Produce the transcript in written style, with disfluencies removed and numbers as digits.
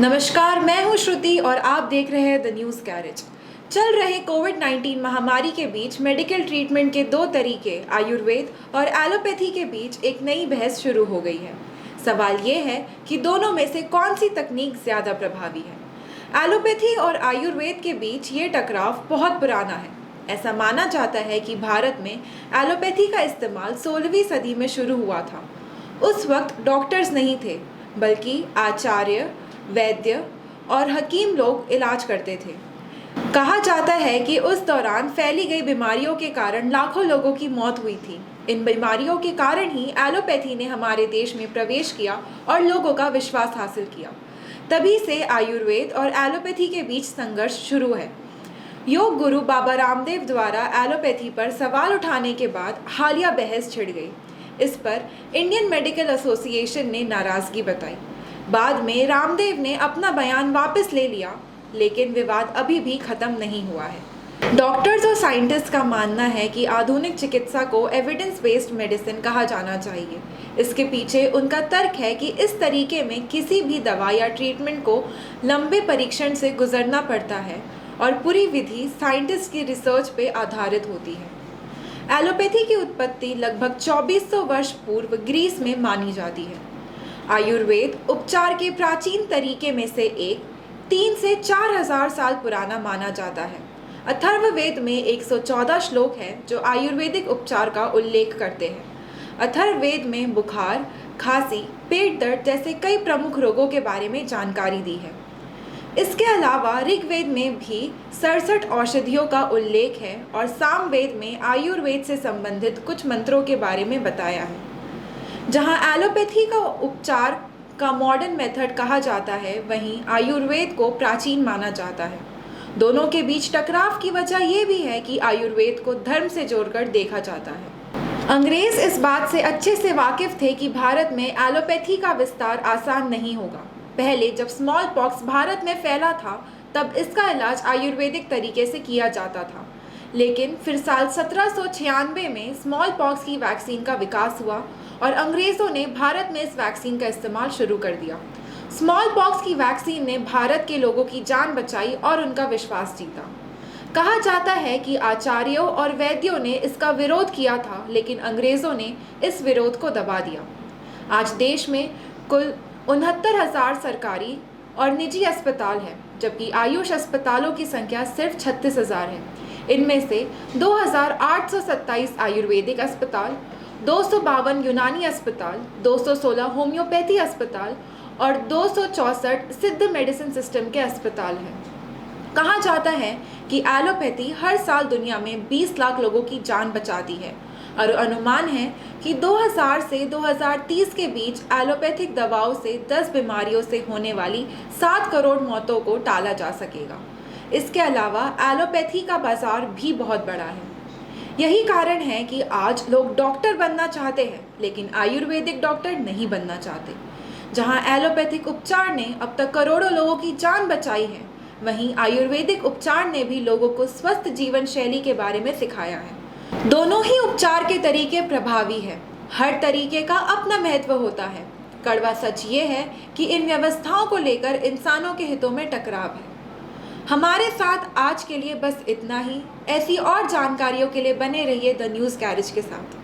नमस्कार, मैं हूं श्रुति और आप देख रहे हैं द न्यूज़ कैरेज। चल रहे कोविड-19 महामारी के बीच मेडिकल ट्रीटमेंट के दो तरीके आयुर्वेद और एलोपैथी के बीच एक नई बहस शुरू हो गई है। सवाल ये है कि दोनों में से कौन सी तकनीक ज़्यादा प्रभावी है। एलोपैथी और आयुर्वेद के बीच ये टकराव बहुत पुराना है। ऐसा माना जाता है कि भारत में एलोपैथी का इस्तेमाल 16वीं सदी में शुरू हुआ था। उस वक्त डॉक्टर्स नहीं थे, बल्कि आचार्य, वैद्य और हकीम लोग इलाज करते थे। कहा जाता है कि उस दौरान फैली गई बीमारियों के कारण लाखों लोगों की मौत हुई थी। इन बीमारियों के कारण ही एलोपैथी ने हमारे देश में प्रवेश किया और लोगों का विश्वास हासिल किया। तभी से आयुर्वेद और एलोपैथी के बीच संघर्ष शुरू है। योग गुरु बाबा रामदेव द्वारा एलोपैथी पर सवाल उठाने के बाद हालिया बहस छिड़ गई। इस पर इंडियन मेडिकल एसोसिएशन ने नाराजगी बताई। बाद में रामदेव ने अपना बयान वापस ले लिया, लेकिन विवाद अभी भी खत्म नहीं हुआ है। डॉक्टर्स और साइंटिस्ट का मानना है कि आधुनिक चिकित्सा को एविडेंस बेस्ड मेडिसिन कहा जाना चाहिए। इसके पीछे उनका तर्क है कि इस तरीके में किसी भी दवा या ट्रीटमेंट को लंबे परीक्षण से गुजरना पड़ता है और पूरी विधि साइंटिस्ट की रिसर्च पे आधारित होती है। एलोपैथी की उत्पत्ति लगभग 2400 वर्ष पूर्व ग्रीस में मानी जाती है। आयुर्वेद उपचार के प्राचीन तरीके में से एक 3 से 4000 साल पुराना माना जाता है। अथर्ववेद में 114 श्लोक हैं जो आयुर्वेदिक उपचार का उल्लेख करते हैं। अथर्ववेद में बुखार, खांसी, पेट दर्द जैसे कई प्रमुख रोगों के बारे में जानकारी दी है। इसके अलावा ऋग्वेद में भी 67 औषधियों का उल्लेख है और सामवेद में आयुर्वेद से संबंधित कुछ मंत्रों के बारे में बताया है। जहां एलोपैथी का उपचार का मॉडर्न मेथड कहा जाता है, वहीं आयुर्वेद को प्राचीन माना जाता है। दोनों के बीच टकराव की वजह यह भी है कि आयुर्वेद को धर्म से जोड़कर देखा जाता है। अंग्रेज इस बात से अच्छे से वाकिफ थे कि भारत में एलोपैथी का विस्तार आसान नहीं होगा। पहले जब स्मॉल पॉक्स भारत में फैला था, तब इसका इलाज आयुर्वेदिक तरीके से किया जाता था। लेकिन फिर साल 1796 में स्मॉल पॉक्स की वैक्सीन का विकास हुआ और अंग्रेज़ों ने भारत में इस वैक्सीन का इस्तेमाल शुरू कर दिया। स्मॉल पॉक्स की वैक्सीन ने भारत के लोगों की जान बचाई और उनका विश्वास जीता। कहा जाता है कि आचार्यों और वैद्यों ने इसका विरोध किया था, लेकिन अंग्रेज़ों ने इस विरोध को दबा दिया। आज देश में कुल 69,000 सरकारी और निजी अस्पताल हैं, जबकि आयुष अस्पतालों की संख्या सिर्फ 36,000 है। इनमें से 2,827 आयुर्वेदिक अस्पताल, 252 यूनानी अस्पताल, 216 होम्योपैथी अस्पताल और 264 सिद्ध मेडिसिन सिस्टम के अस्पताल हैं। कहा जाता है कि एलोपैथी हर साल दुनिया में 20 लाख लोगों की जान बचाती है और अनुमान है कि 2000 से 2030 के बीच एलोपैथिक दवाओं से 10 बीमारियों से होने वाली 7 करोड़ मौतों को टाला जा सकेगा। इसके अलावा एलोपैथी का बाजार भी बहुत बड़ा है। यही कारण है कि आज लोग डॉक्टर बनना चाहते हैं, लेकिन आयुर्वेदिक डॉक्टर नहीं बनना चाहते। जहां एलोपैथिक उपचार ने अब तक करोड़ों लोगों की जान बचाई है, वहीं आयुर्वेदिक उपचार ने भी लोगों को स्वस्थ जीवन शैली के बारे में सिखाया है। दोनों ही उपचार के तरीके प्रभावी हैं। हर तरीके का अपना महत्व होता है। कड़वा सच ये है कि इन व्यवस्थाओं को लेकर इंसानों के हितों में टकराव है। हमारे साथ आज के लिए बस इतना ही। ऐसी और जानकारियों के लिए बने रहिए द न्यूज़ कैरेज के साथ।